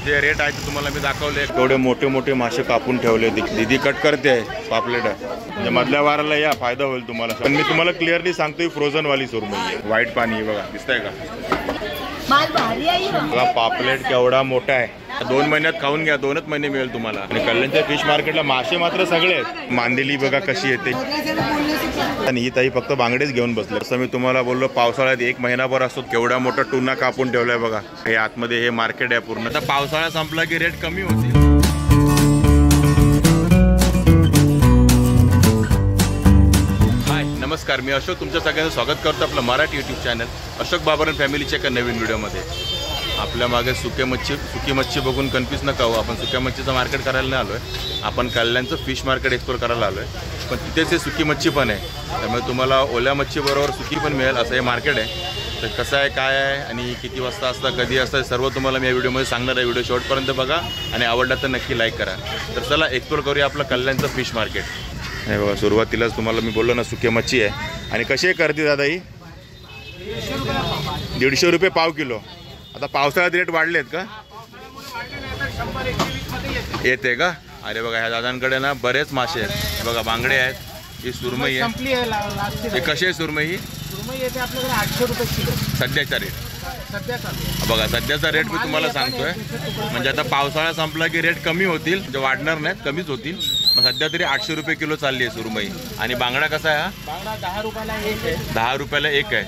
जे रेट आहे ते तुम्हाला मी दाखवले. एवढे मोठे मोठे मासे कापून ठेवले. दीदी कट करते आहे पापलेट. म्हणजे मधल्या वाराला या फायदा होईल तुम्हाला. पण मी तुम्हाला क्लिअरली सांगतोय फ्रोझन वाली सुरमई आहे. व्हाईट पाणी बघा दिसतंय का. बघा पापलेट केवढा मोठा आहे. 2 महिन्यात खाऊन घ्या. 2च महिने मिळेल तुम्हाला. आणि कल्याणच्या फिश मार्केटला मासे मात्र सगळे आहेत. मांदेली बघा कशी येते. आणि ही ताई फक्त बांगडेच घेऊन बसले. असं मी तुम्हाला बोललो पावसाळ्यात 1 महिनाभर असतो. केवढा मोठा टुना कापून ठेवलाय बघा. हे आतमध्ये हे मार्केट आहे पूर्ण. आता पावसाळा संपला की रेट कमी होतील. नमस्कार, मी अशोक तुमच्या सगळ्यांचं स्वागत करतो आपलं मराठी यूट्यूब चॅनल अशोक बाबर फॅमिलीच्या एका नवीन व्हिडिओमध्ये. आपल्या मागे सुकी मच्छी बघून कन्फ्यूज नका हो. आपण सुक्या मच्छीचं मार्केट करायला नाही आलो आहे. आपण कल्याणचं फिश मार्केट एक्सप्लोर करायला आलो आहे. पण तिथेच हे सुकी मच्छी पण आहे. त्यामुळे तुम्हाला ओल्या मच्छीबरोबर सुकी पण मिळेल असं हे मार्केट आहे. तर कसं आहे, काय आहे आणि किती वाजता असतं, कधी असतं, सर्व तुम्हाला मी या व्हिडिओमध्ये सांगणार आहे. व्हिडिओ शेवटपर्यंत बघा आणि आवडला तर नक्की लाईक करा. तर चला एक्सप्लोर करूया आपलं कल्याणचं फिश मार्केट. हे बघा सुरुवातीलाच तुम्हाला मी बोललो ना सुकी मच्छी आहे. आणि कशी आहे करते दादा ही? 150 रुपये पाव किलो. आता पावसाळ्यात रेट वाढले आहेत का? येते का? अरे बघा ह्या दादांकडे ना बरेच मासे आहेत. बघा बांगडे आहेत, ही सुरमई आहे. हे कशी आहे सुरमई? ही येते आपल्याकडे 800 रुपये किलो सध्याचा रेट. बघा सध्याचा रेट मी तुम्हाला सांगतोय. म्हणजे आता पावसाळा संपला की रेट कमी होतील. म्हणजे वाढणार नाहीत, कमीच होतील. मग सध्या तरी 800 रुपये किलो चालली आहे सुरमई. आणि बांगडा कसा आहे? हा बांगडा 10 रुपयाला एक आहे. 10 रुपयाला एक आहे.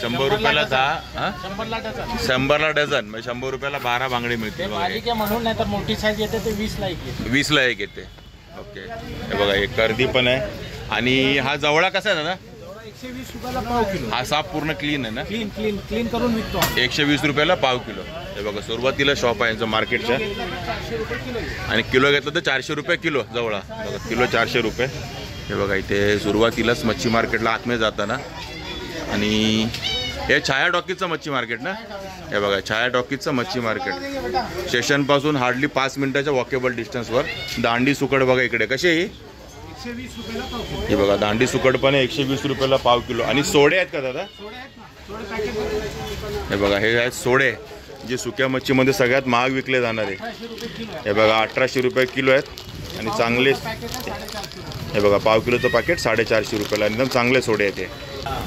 100 रुपयाला 10. 100ला डझन. म्हणजे 100 रुपयाला 12 बांगडे मिळतील. म्हणून नाही तर मोठी साईज येते ते 20ला एक येते. 20ला एक येते. ओके. हे बघा हे कर्दी पण आहे. आणि हा जवळा कसा आहे दादा? 120 रुपयाला पाव किलो. हा साफ पूर्ण क्लीन आहे ना? क्लीन करून विकतो. 120 रुपयाला पाव किलो. हे बघा सुरुवातीला शॉप आहे यांचं मार्केटच्या. आणि किलो घेतलं तर 400 रुपये किलो जवळा. बघा किलो 400 रुपये. हे बघा इथे सुरुवातीलाच मच्छी मार्केटला आतमध्ये जाताना. आणि हे छाया टॉकीजचं मच्छी मार्केट ना? हे बघा छाया टॉकीजचं मच्छी मार्केट. स्टेशनपासून हार्डली 5 मिनिटाच्या वॉकेबल डिस्टन्सवर. दांडी सुकड बघा इकडे. कशी आहे ही? 120 रुपयाला पाव किलो. हे बघा दांडी सुकड पण आहे 120 रुपयाला पाव किलो. आणि सोडे आहेत का दादा? हे बघा हे आहेत सोडे, जे सुक्या मच्छीमध्ये सगळ्यात महाग विकले जाणारे. हे बघा 1800 रुपये किलो आहेत. आणि चांगले हे बघा पाव किलोचं पॅकेट 450 रुपयाला. एकदम चांगले सोडे आहेत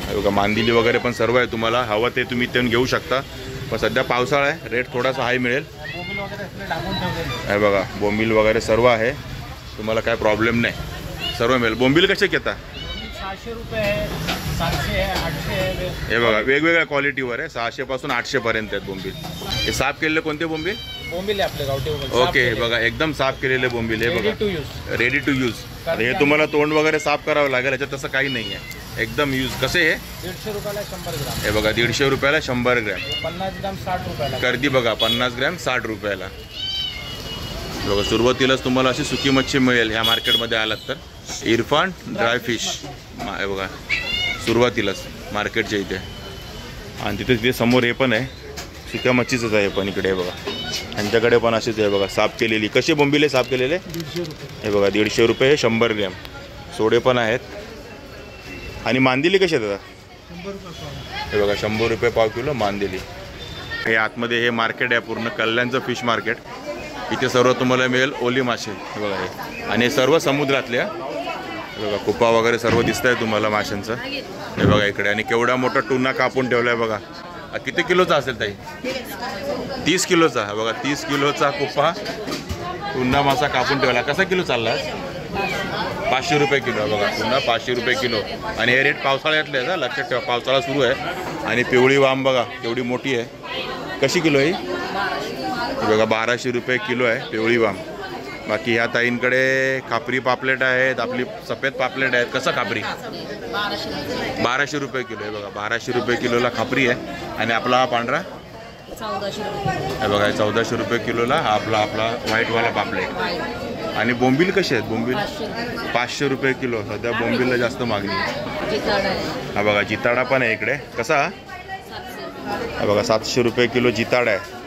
हे बघा. मांदिली वगैरे पण सर्व आहे. तुम्हाला हवं ते तुम्ही इथून घेऊ शकता. पण सध्या पावसाळा आहे, रेट थोडासा हाय मिळेल. हे बघा बोंबील वगैरे सर्व आहे. तुम्हाला काय प्रॉब्लेम नाही, सर्व मिळेल. बोंबील कसे घेता? 600 रुपये आहे, 700 आहे, 800 आहे. हे बघा वेगवेगळ्या क्वालिटीवर आहे. 600 पासून 800 पर्यंत आहेत बोंबील. हे साफ केलेले कोणते बोंबील? बोंबील आहे आपले गावठी. ओके बघा एकदम साफ केलेले बोंबील. हे बघा रेडी टू यूज. हे तुम्हाला तोंड वगैरे साफ करावं लागेल. याच्यात तसं काही नाही आहे, एकदम यूज. कसे हे? 150 रुपयाला 100 ग्राम. हे बघा 150 रुपयाला 100 ग्रॅम. 50 ग्राम 60 रुपयाला. कर्दी बघा 50 ग्रॅम 60 रुपयाला. बघा सुरुवातीलाच तुम्हाला अशी सुकी मच्छी मिळेल ह्या मार्केटमध्ये आलात तर. इरफान ड्राय फिश हे बघा सुरुवातीलाच मार्केटच्या इथे. आणि तिथे समोर हे पण आहे सुक्या मच्छीचंच आहे पण इकडे. हे बघा यांच्याकडे पण अशीच आहे बघा साफ केलेली. कसे बोंबिले साफ केलेले? 150 रुपये. हे बघा 150 रुपये हे 100 ग्रॅम. सोडे पण आहेत. आणि मांदिली कशी आहे दादा? 100 रुपये पाव. हे बघा 100 रुपये पाव किलो मांदिली. हे आतमध्ये हे मार्केट आहे पूर्ण कल्याणचं फिश मार्केट. इथे सर्व तुम्हाला मिळेल ओली मासे. हे बघा हे. आणि हे सर्व समुद्रातल्या. हे बघा कुपा वगैरे सर्व दिसत आहे तुम्हाला माशांचं. हे बघा इकडे. आणि केवढा मोठा टुना कापून ठेवला आहे बघा. किती किलोचा असेल ताई? 30 किलोचा. बघा 30 किलोचा कुपा टुना मासा कापून ठेवला. कसा किलो चालला? 500 रुपये किलो. बघा पुन्हा 500 रुपये किलो. आणि हे रेट पावसाळ्यातले आहेत, लक्षात ठेवा. पावसाळा सुरू आहे. आणि पिवळी वाम बघा केवढी मोठी आहे. कशी किलो आहे? बघा 1200 रुपये किलो आहे पिवळी वाम. बाकी ह्या ताईंकडे खापरी पापलेट आहेत, आपली सफेद पापलेट आहेत. कसं खापरी? 1200 रुपये किलो आहे. बघा 1200 रुपये किलोला खापरी आहे. आणि आपला हा पांढरा 1400 रुपये. हे बघा 1400 रुपये किलोला हा आपला व्हाईटवाला पापलेट. आणि बोंबील कसे आहेत? बोंबील 500 रुपये किलो. सध्या बोंबीलला जास्त मागणी आहे. हा बघा जिताडा पण आहे इकडे. कसा? हा बघा 700 रुपये किलो जिताडा आहे.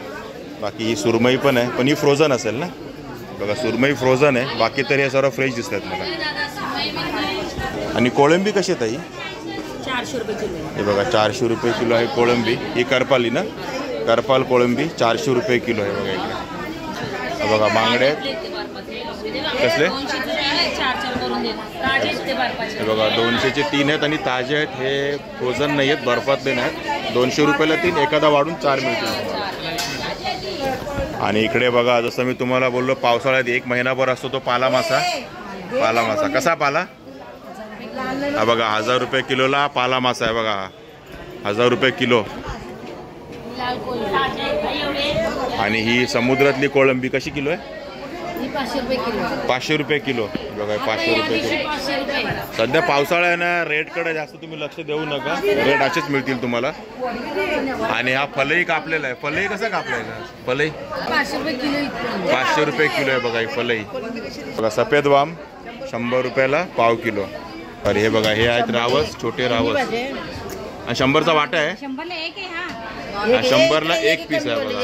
बाकी ही सुरमई पण आहे, पण ही फ्रोझन असेल ना? बघा सुरमई फ्रोझन आहे. बाकी तर हे सर्व फ्रेश दिसतात मला. आणि कोळंबी कशी आहे ताई? 400 रुपये किलो. हे बघा 400 रुपये किलो आहे कोळंबी. ही करपाली ना? करपाल कोळंबी 400 रुपये किलो आहे बघा इकडे. बघा बांगडे कसले? 4 करून देत. ताजे आहेत ते बर्फाचे. हे बघा 200चे 3 आहेत आणि ताजे आहेत. हे फ्रोझन नाही आहेत, बर्फातले नाहीत. 200 रुपयाला 3, एखादा वाढून 4 मिळतील. आणि इकडे बघा जसं मी तुम्हाला बोललो पावसाळ्यात 1 महिनाभर असतो तो पाला मासा. पाला मासा कसा पाला? हा बघा 1000 रुपये किलोला पाला मासा आहे बघा. 1000 रुपये किलो. आणि ही समुद्रातली कोळंबी कशी किलो आहे? 500 रुपये किलो. 500 रुपये किलो. बघा 500 रुपये किलो. 500 रुपये. सध्या पावसाळा आहे ना, रेटकडे जास्त तुम्ही लक्ष देऊ नका. रेट असेच मिळतील तुम्हाला. आणि हा फलई कापलेला आहे. फलई कसा कापलेला? फलई 500 रुपये किलो इतकं. 500 रुपये किलो आहे बघा ही फलई. बघा सफेद वाम 100 रुपयाला पाव किलो. अरे हे बघा हे आहेत रावस, छोटे रावस. आणि 100चा वाटा आहे. 100ला एक आहे हा. हा 100ला 1 पीस आहे बघा.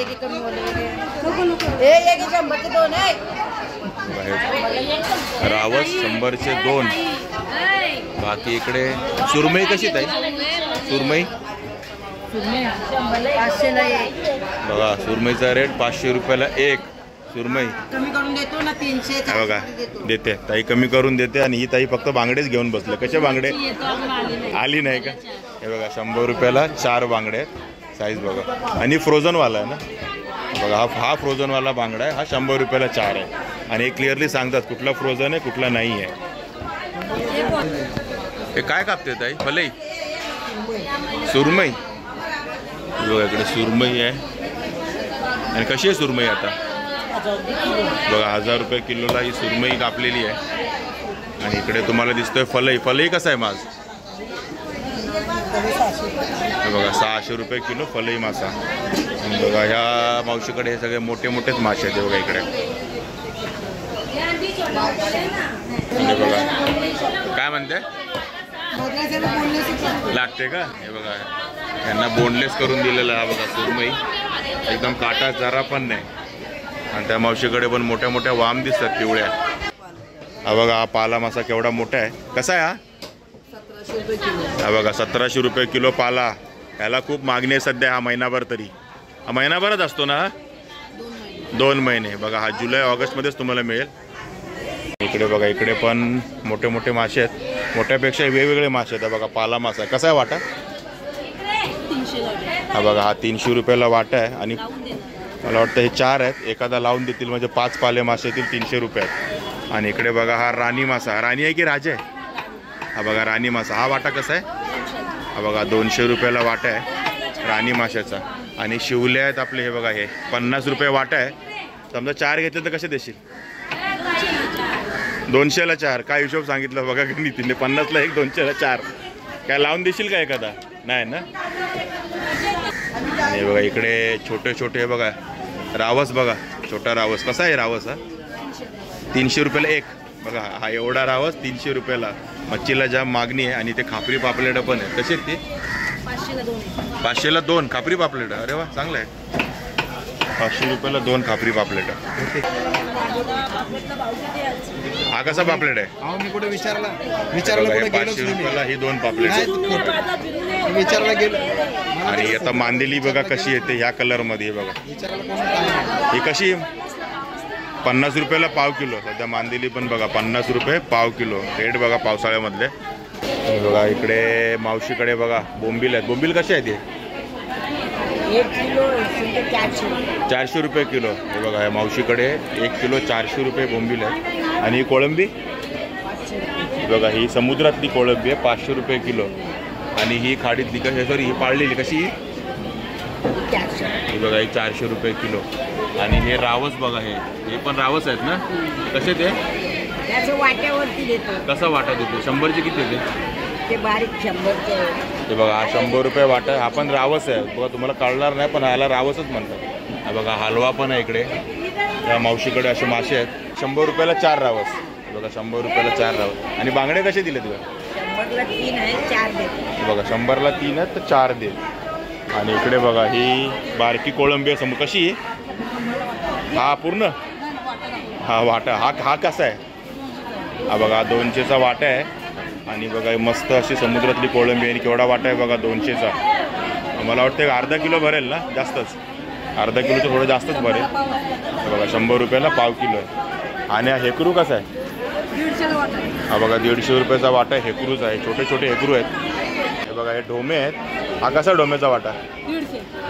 रावस 100चे 2. बाकी इकडे सुरमई कशी ताई? सुरमई 500ला एक. बघा सुरमईचा रेट 500 रुपयाला 1 सुरमई. कमी करून देतो ना 300. हे बघा देते ताई, कमी करून देते. आणि ही ताई फक्त बांगडेच घेऊन बसले. कसे बांगडे? आली नाही का? हे बघा 100 रुपयाला 4 बांगडे आहेत. साईज बघा. आणि फ्रोझनवाला आहे ना बघा. हा फ्रोझनवाला बांगडा आहे. हा 100 रुपयाला 4 आहे. आणि हे क्लिअरली सांगतात कुठला फ्रोझन आहे कुठला नाही आहे. हे काय कापते ताई? फलई सुरमई. बघा इकडे सुरमई आहे. आणि कशी आहे सुरमई आता? बघा 1000 रुपये किलोला ही सुरमई कापलेली आहे. आणि इकडे तुम्हाला दिसतोय फलई. फलई कसा आहे मास? बघा 600 रुपये किलो फलई मासा. आणि बघा ह्या मावशीकडे हे सगळे मोठे मोठेच मासे आहेत. बघा इकडे बघा काय म्हणते लागते का? हे बघा यांना बोनलेस करून दिलेला हा बघा सुरमई. एकदम काटा जरा पण नाही. आणि त्या मावशीकडे पण मोठ्या मोठ्या वाम दिसतात पिवळ्या. हा बघा हा पाला मासा केवढा मोठा आहे. कसा आहे हा? 1700 रुपये किलो. हा बघा 1700 रुपये किलो पाला. ह्याला खूप मागणी आहे सध्या. हा महिनाभर तरी. हा महिनाभरच असतो ना? 2 महिने. बघा हा जुलै ऑगस्टमध्येच तुम्हाला मिळेल. इकडे बघा इकडे पण मोठे मोठे मासे आहेत. मोठ्यापेक्षा वेगवेगळे मासे आहेत. बघा पाला मासा कसा आहे वाटा? 300 ला. हा बघा हा 300 रुपयाला वाटा आहे. आणि मला वाटतं हे 4 आहेत. एखादा लावून देतील म्हणजे 5 पाले मासे येतील 300 रुपयात. आणि इकडे बघा हा राणी मासा. राणी आहे की राजा आहे? हा बघा राणी मासा. हा वाटा कसा आहे? हा बघा 200 रुपयाला वाटा आहे राणी माशाचा. आणि शिवले आहेत आपले. हे बघा हे 50 रुपये वाटा आहे. समजा 4 घेतले तर कसे देशील? 200ला 4. काय हिशोब सांगितलं बघा की नितीनने? 50ला 1, 200ला 4. काय लावून देशील का एखादा? नाही ना? आणि बघा इकडे छोटे छोटे बघा रावस. बघा छोटा रावस. कसा आहे रावस हा? 300 रुपयाला 1. बघा हा एवढा रावस 300 रुपयाला. मच्छीला जाम मागणी आहे. आणि ते खापरी पापलेट पण आहे. कसे आहेत ते? 500ला 2. 500ला 2 खापरी पापलेट. अरे वा चांगलं आहे. 500 रुपयाला 2 खापरी पापलेट. हा कसा पापलेट आहे? मी कुठे विचारला बघा, हे 500 रुपयाला ही 2 पापलेट. विचारला गेलो. आणि आता मांदेली बघा कशी येते ह्या कलरमध्ये. बघा ही कशी? 50 रुपयाला पाव किलो. सध्या मांदेली पण बघा 50 रुपये पाव किलो. रेट बघा पावसाळ्यामधले. बघा इकडे मावशीकडे बघा बोंबील आहेत. बोंबील कसे आहेत? 1 किलो 400 रुपये किलो. हे बघा या मावशीकडे 1 किलो 400 रुपये बोंबील आहे. आणि ही कोळंबी बघा ही समुद्रातली कोळंबी आहे 500 रुपये किलो. आणि ही खाडीतली कशी? सॉरी ही पाळलेली कशी? ही बघा ही 400 रुपये किलो. आणि हे रावस बघा हे पण रावस आहेत ना? कसे ते? त्याचं वाट्यावरती देतो. कसा वाटा देतो? 100चे किती ते? ते बारीक 100चे. ते बघा हा 100 रुपये वाटा. हा पण रावस आहे बघा. तुम्हाला कळणार नाही पण ह्याला रावसच म्हणतात. हा बघा हलवा पण आहे इकडे. त्या मावशीकडे असे मासे आहेत. 100 रुपयाला 4 रावस. बघा 100 रुपयाला 4 रावस. आणि बांगडे कसे दिले तुला? 100ला 3 आहे 4 देतो. बघा 100ला 3 आहेत तर 4 दे. आणि इकडे बघा ही बारकी कोळंबी आहे समोर. कशी? हा पूर्ण हा वाटा. हा कसा आहे? हा बघा 200चा वाटा आहे. आणि बघा मस्त अशी समुद्रातली कोळंबी. आणि केवढा वाटा आहे बघा 200चा. मला वाटतं अर्धा किलो भरेल ना? जास्तच अर्धा किलोचं थोडं जास्तच बरं आहे. बघा 100 रुपयाला पाव किलो आहे. आणि हा हेकरू कसा आहे? हा बघा 150 रुपयाचा वाटा हेकरूच आहे. छोटे छोटे हेकरू आहेत. हे बघा हे डोमे आहेत. हा कसा डोमेचा वाटा?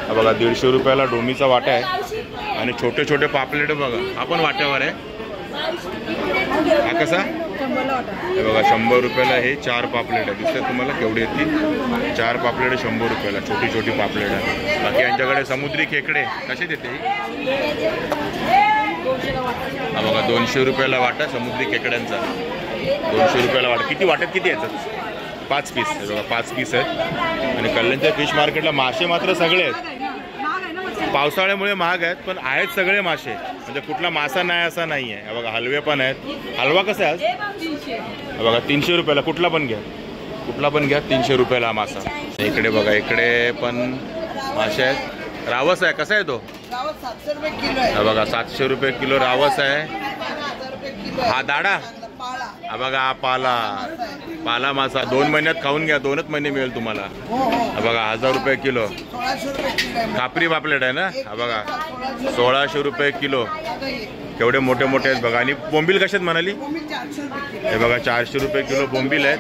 हा बघा 150 रुपयाला डोमीचा वाटा आहे. आणि छोटे छोटे पापलेट बघा हा पण वाट्यावर आहे. हा कसा? हे बघा 100 रुपयाला हे 4 पापलेट आहे. दिसतात तुम्हाला केवढी आहेत ती? 4 पापलेट 100 रुपयाला छोटी छोटी पापलेट आहे. बाकी यांच्याकडे समुद्री खेकडे कसे देते? हा बघा 200 रुपयाला वाटा समुद्री खेकड्यांचा. 200 रुपयाला वाटा. किती वाट्यात किती येतात? 5 पीस. हे बघा 5 पीस आहेत. आणि कल्याणच्या फिश मार्केटला मासे मात्र सगळे आहेत. पावसाळ्यामुळे महाग आहेत पण आहेत सगळे मासे. म्हणजे कुठला मासा नाही असा नाही आहे. बघा हलवे पण आहेत. हलवा कसा आहे आज? बघा 300 रुपयाला. कुठला पण घ्या 300 रुपयाला हा मासा. इकडे बघा इकडे पण मासे आहेत. रावस आहे. कसा आहे तो? 700 रुपये किलो आहे. हा बघा 700 रुपये किलो रावस आहे. हा दाडा. हा बघा हा पाला मासा 2 महिन्यात खाऊन घ्या. 2च महिने मिळेल तुम्हाला. हा बघा 1000 रुपये किलो. 1600 रुपये किलो आहे. कापरी पापलेट आहे ना. हा बघा 1600 रुपये किलो. केवढे मोठे मोठे आहेत बघा. आणि बोंबील कशात म्हणाली? 400 रुपये किलो. हे बघा 400 रुपये किलो बोंबील आहेत.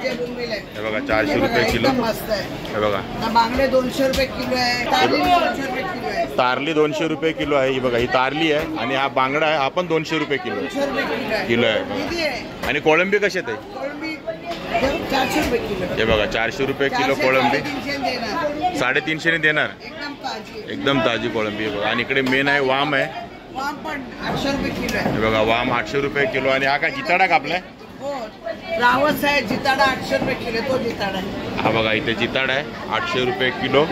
हे बघा 400 रुपये किलो. मस्त आहे. हे बघा बांगडे 200 रुपये किलो आहे. तारली 200 रुपये किलो आहे. तारली 200 रुपये किलो आहे. ही बघा ही तारली आहे. आणि हा बांगडा आहे. हा पण 200 रुपये किलो 200 रुपये किलो आहे. किलो आहे. किती आहे? आणि कोळंबी कशात आहे? कोळंबी 400 रुपये किलो. हे बघा 400 रुपये किलो कोळंबी. 350 ने देणार. एकदम ताजी. एकदम ताजी कोळंबी आहे बघा. आणि इकडे मेन आहे वाम आहे. वाम पण 800 रुपये किलो आहे. हे बघा वाम 800 रुपये किलो. आणि हा काय जिताडा कापलाय? हो रावस आहे. जिताडा 800 रुपये किलो. तो जिताडा आहे. हा बघा इथे जिताडा आहे 800 रुपये किलो.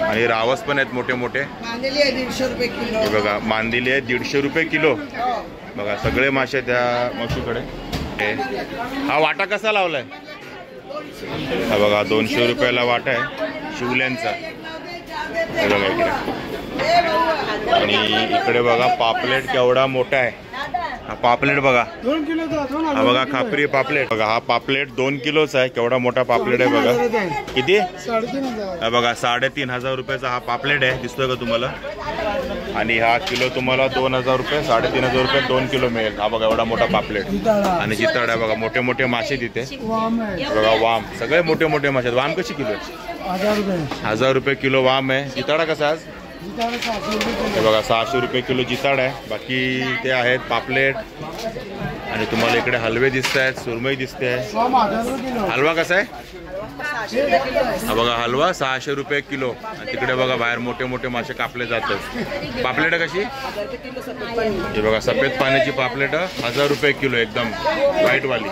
आणि रावस पण आहेत मोठे मोठे. मांदेली आहे 150 रुपये किलो. हे बघा मांदेली आहे 150 रुपये किलो. हो. बघा सगळे मासे त्या मावशीकडे. हा वाटा कसा लावलाय? हा बघा 200 रुपयाला वाटा आहे शिवल्यांचा. हे बघा इकडे. आणि इकडे बघा पापलेट केवढा मोठा आहे. हा पापलेट बघा. 2 किलो. हा बघा खापरी पापलेट बघा. हा पापलेट 2 किलोचा आहे. केवढा मोठा पापलेट आहे बघा. किती? 3,500. हा बघा 3,500 रुपयाचा हा पापलेट आहे. दिसतोय का तुम्हाला? आणि हा किलो तुम्हाला 2,000 रुपये 3,500 रुपये 2 किलो मिळेल. हा बघा एवढा मोठा पापलेट. आणि जिताड आहे बघा. मोठे मोठे मासे तिथे. बघा वाम सगळे मोठे मोठे मासे आहेत. वाम कशी किलो आहे? 1000 रुपये. 1000 रुपये किलो वाम आहे. जिताडा कसा आज? हे बघा 600 रुपये किलो जिताड आहे. बाकी ते आहेत पापलेट. आणि तुम्हाला इकडे हलवे दिसत आहेत. सुरमई दिसते आहे. हलवा कसा आहे? हा बघा हलवा 600 रुपये किलो. आणि तिकडे बघा बाहेर मोठे मोठे मासे कापले जातात. पापलेट कशी? हे बघा सफेद पाण्याची पापलेट 1000 रुपये किलो. एकदम व्हाईट वाली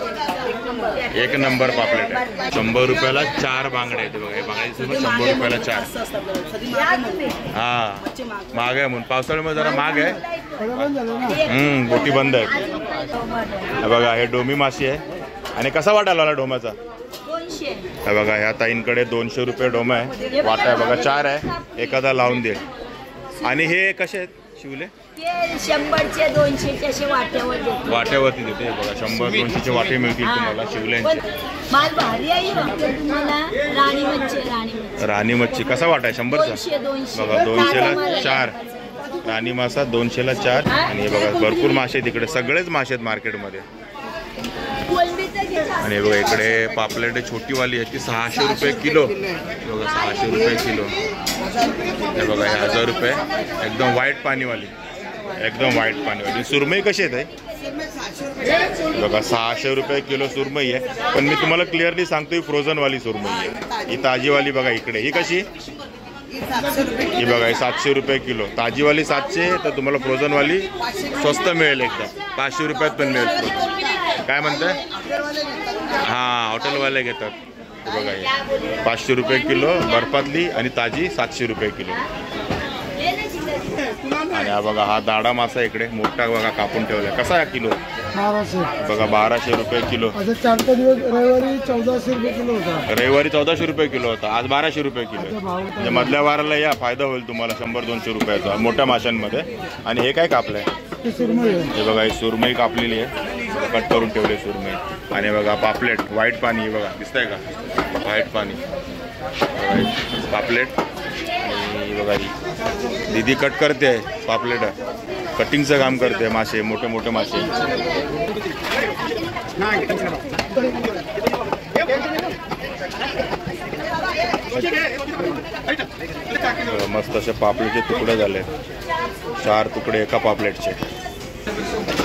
1 नंबर पापलेट आहे. 100 रुपयाला 4 बांगडे आहेत. बघा हे बांगड्याची 100 रुपयाला 4. हा महाग आहे म्हणून. पावसाळ्यामध्ये जरा महाग आहे. बोटी बंद आहे. बघा हे डोमी माशी आहे. आणि कसा वाटा लावला डोमाचा? हे बघा ह्या ताईंकडे 200 रुपये डोमा आहे. वाटा आहे बघा 4 आहे. एखादा लावून दे. आणि हे कसे आहेत शिवले? 100चे 200चे असे वाट्यावरती देते. बघा 100-200चे वाटे मिळतील तुम्हाला शिवल्यांचे. माल भारी आहे तुम्हाला. राणी मच्छी कसा वाटा आहे? 100चा. बघा 200ला 4. राणी मासा 200ला 4. आणि हे बघा भरपूर मासे आहेत इकडे. सगळेच मासे आहेत मार्केटमध्ये. आणि बघा इकडे पापलेट छोटीवाली आहे ती 600 रुपये किलो. बघा 600 रुपये किलो. हे बघा हे 1000 रुपये. एकदम व्हाईट पाणीवाली. एकदम व्हाईट पाणीवाली. सुरमई कशी आहे? बघा 600 रुपये किलो सुरमई आहे. पण मी तुम्हाला क्लिअरली सांगतो ही फ्रोझनवाली सुरमई आहे. ही ताजीवाली बघा इकडे. ही कशी? ही बघा ही 700 रुपये किलो. ताजीवाली 700. तर तुम्हाला फ्रोझनवाली स्वस्त मिळेल. एकदम 500 रुपयात पण मिळेल. काय म्हणताय? हां हॉटेलवाले घेतात. बघा हे 500 रुपये किलो बर्फातली. आणि ताजी 700 रुपये किलो. आणि हा बघा हा दाडा मासा इकडे मोठा बघा कापून ठेवला. कसा आहे किलो? 1200. बघा 1200 रुपये किलो. 4 दिवस रविवारी 1400 रुपये किलो होता. रविवारी 1400 रुपये किलो होता. आज 1200 रुपये किलो. म्हणजे मधल्या वाराला या फायदा होईल तुम्हाला 100-200 रुपयाचा मोठ्या माशांमध्ये. आणि हे काय कापलंय? हे बघा ही सुरमई कापलेली आहे. कट करून ठेवले सुरमई. आणि बघा पापलेट व्हाईट पाणी. बघा दिसतंय का? व्हाईट पाणी पापलेट. आणि बघा ही दीदी कट करते पापलेट, कटिंगचं काम करते मासे, मोठे मोठे मासे. मस्त असे पापलेटचे तुकडे झाले, 4 तुकडे एका पापलेटचे.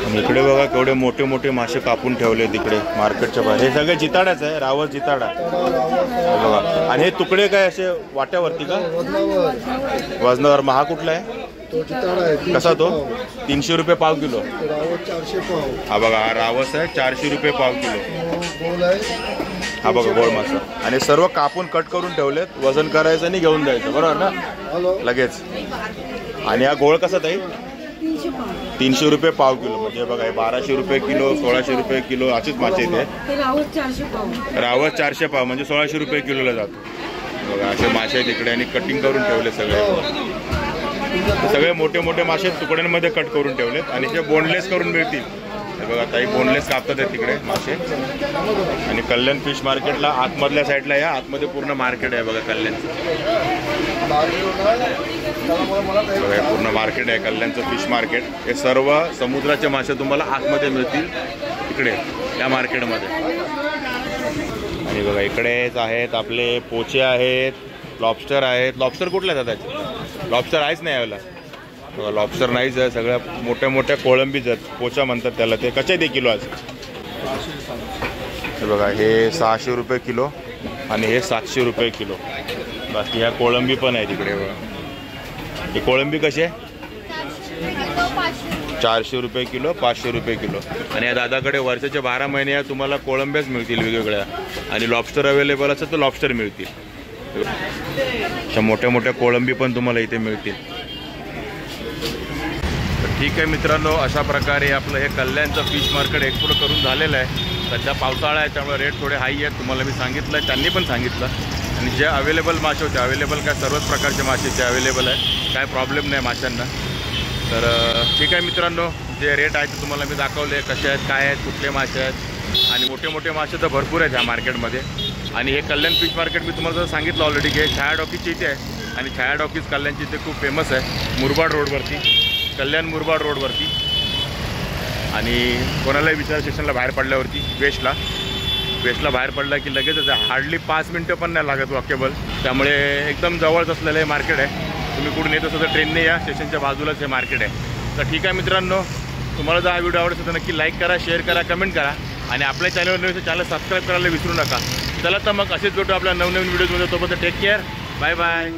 आणि इकडे बघा केवढे मोठे मोठे मासे कापून ठेवले तिकडे मार्केटच्या बाहेर. हे सगळे जिताडाच आहे, रावस जिताडा बघा. आणि हे तुकडे काय असे वाट्यावरती का वजनावर? महा कुठला आहे? कसा तो? 300 रुपये पाव किलो. हा बघा, हा रावस आहे, 400 रुपये पाव किलो. हा बघा गोळ मासा. आणि सर्व कापून कट करून ठेवलेत, वजन करायचं आणि घेऊन जायचं, बरोबर ना लगेच. आणि हा गोळ कसा ताई? 300 रुपये पाव किलो. म्हणजे बघा 1200 रुपये किलो, 1600 रुपये किलो असेच मासे इथे. रावस 400 पाव म्हणजे 1600 रुपये किलोला जातो. बघा असे मासे आहेत इकडे. आणि कटिंग करून ठेवले सगळे मोठे मोठे मासे तुकड्यांमध्ये कट करून ठेवलेत. आणि ते बोनलेस करून मिळतील. बघा ताई बोनलेस कापतात आहेत तिकडे मासे. आणि कल्याण फिश मार्केटला आतमधल्या साईडला या, आतमध्ये पूर्ण मार्केट आहे बघा कल्याणचं. बघा पूर्ण मार्केट आहे कल्याणचं फिश मार्केट. हे सर्व समुद्राचे मासे तुम्हाला आतमध्ये मिळतील इकडे या मार्केटमध्ये. आणि बघा इकडेच आहेत आपले पोचे आहेत, लॉबस्टर आहेत. लॉबस्टर कुठले आहेत त्याचे? लॉबस्टर आहेच नाही यावेळेला. बघा लॉबस्टर नाहीच आहे, सगळ्या मोठ्या मोठ्या कोळंबीच आहेत, पोचा म्हणतात त्याला. ते कसे दे किलो आज? हे बघा हे 600 रुपये किलो आणि हे 700 रुपये किलो. बाकी ह्या कोळंबी पण आहे तिकडे बघा. ही कोळंबी कशी आहे? 400 रुपये किलो, 500 रुपये किलो. आणि या दादाकडे वर्षाचे 12 महिने या तुम्हाला कोळंब्याच मिळतील वेगवेगळ्या. आणि लॉबस्टर अवेलेबल असेल तर लॉबस्टर मिळतील. अशा मोठ्या मोठ्या कोळंबी पण तुम्हाला इथे मिळतील. तर ठीक आहे मित्रांनो, अशा प्रकारे आपलं हे कल्याणचं फिश मार्केट एक्सप्लोर करून झालेलं आहे. सध्या पावसाळा आहे त्यामुळे रेट थोडे हाई आहेत, तुम्हाला मी सांगितलं आहे, त्यांनी पण सांगितलं. आणि जे अवेलेबल मासे होते अवेलेबल काय सर्वच प्रकारचे मासे ते अवेलेबल आहे, काय प्रॉब्लेम नाही माशांना. तर ठीक आहे मित्रांनो, जे रेट आहे ते तुम्हाला मी दाखवले कसे आहेत, काय आहेत, कुठले मासे आहेत. आणि मोठे मोठे मासे तर भरपूर आहेत ह्या मार्केटमध्ये. आणि हे कल्याण फिश मार्केट मी तुम्हाला जर सांगितलं ऑलरेडी की छाया डॉकीजची इथे आहे. आणि छाया डॉकीज कल्याणची इथे खूप फेमस आहे, मुरबाड रोडवरती, कल्याण मुरबाड रोडवरती. आणि कोणालाही विचार स्टेशनला बाहेर पडल्यावरती वेस्टला बाहेर पडला की लगेचच हार्डली 5 मिनटं पण नाही लागत वॉकेबल. त्यामुळे एकदम जवळच असलेलं हे मार्केट आहे. तुम्ही कुठून येत असेल तर ट्रेनने या, स्टेशनच्या बाजूलाच हे मार्केट आहे. तर ठीक आहे मित्रांनो, तुम्हाला जर हा व्हिडिओ आवडत असेल तर नक्की लाईक करा, शेअर करा, कमेंट करा. आणि आपल्या चॅनलवर चॅनल सबस्क्राईब करायला विसरू नका. चला तर मग असेच भेटू आपल्या नवनवीन व्हिडिओजमध्ये. तोपर्यंत टेक केअर, बाय बाय.